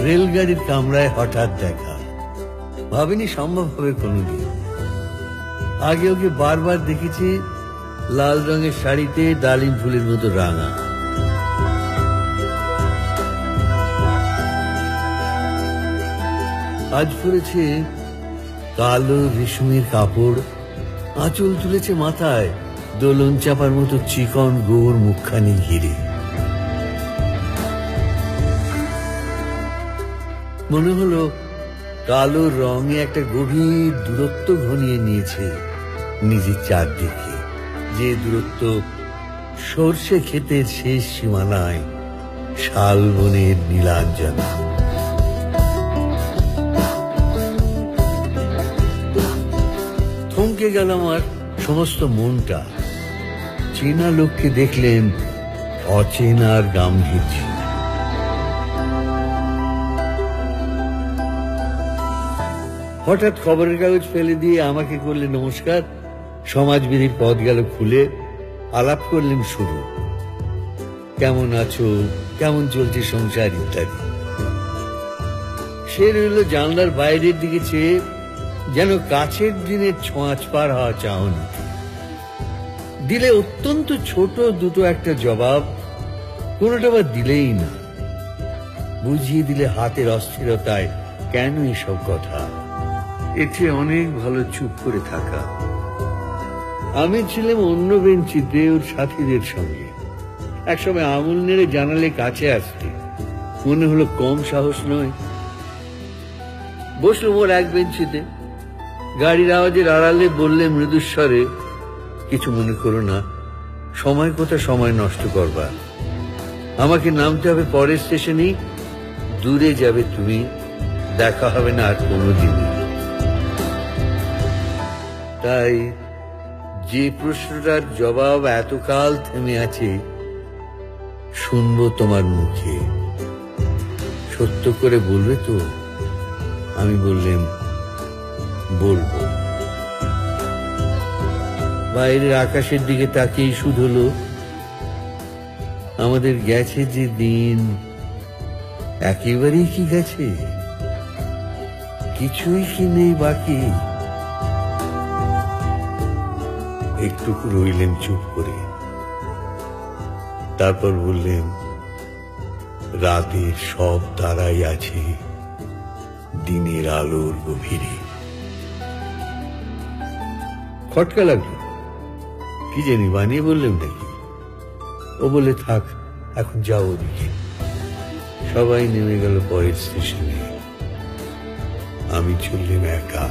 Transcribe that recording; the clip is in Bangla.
রেলগাড়ির কামরায় হঠাৎ দেখা, ভাবিনি সম্ভব হবে কোনোদিন। আগে ওকে বারবার দেখেছি লাল রঙের শাড়িতে, ডালিম ফুলের মতো রাঙা। আজ পরেছে কালো রেশমের কাপড়, আঁচল তুলেছে মাথায়, দোলন চাপার মতো চিকন গোর মুখখানি ঘিরে। মনে হলো কালো রঙে একটা গভীর দূরত্ব ঘনিয়ে নিয়েছে নিজের চারদিকে, যে দূরত্ব সর্ষে ক্ষেতের শেষ সীমানায় শালবনের নীলাঞ্জনা। থমকে গেল আমার সমস্ত মনটা। চেনা লোককে দেখলেন অচেনার গাম্ভীর্য। হঠাৎ খবরের কাগজ ফেলে দিয়ে আমাকে করলে নমস্কার, সমাজবিধির পথ গেল খুলে, আলাপ করলেন শুরু। কেমন আছো, কেমন চলছে সংসার ইত্যাদি। সে রইল জানলার বাইরের দিকে চেয়ে, যেন কাছের দিনের ছোঁয়াচ পার হওয়া চাহনি। দিলে অত্যন্ত ছোট দুটো একটা জবাব, কোনোটা বা দিলেই না। বুঝিয়ে দিলে হাতের অস্থিরতায় কেন এসব কথা। এর চেয়ে অনেক ভালো চুপ করে থাকা। আমি ছিলাম অন্য বেঞ্চিতে ওর সাথীদের সঙ্গে। একসময় আঙুল নেড়ে জানালে কাছে আসতে, মনে হলো কম সাহস নয়। বসলো ওর এক বেঞ্চিতে, গাড়ির আওয়াজের আড়ালে বললে মৃদুস্বরে, কিছু মনে করো না, সময় কোথা সময় নষ্ট করবার। আমাকে নামতে হবে পরের স্টেশনেই, দূরে যাবে তুমি, দেখা হবে না আর কোনোদিনই। তাই যে প্রশ্নটার জবাব এতকাল থেমে আছে, শুনবো তোমার মুখে। সত্য করে বলবে তো? আমি বললাম, বলবো। বাইরের আকাশের দিকে তাকিয়ে শুধু হলো, আমাদের গেছে যে দিন, একেবারেই কি গেছে? কিছুই কি নেই বাকি? একটু রইলেন চুপ করে, তারপর বললেন, রাতের সব তারাই আছে দিনের আলোর গভীরে। খটকা লাগলো, কি জানি বানিয়ে বললেন নাকি। ও বলে, থাক এখন যাও ওদিকে। সবাই নেমে গেল পরের স্টেশনে, আমি চললাম একা।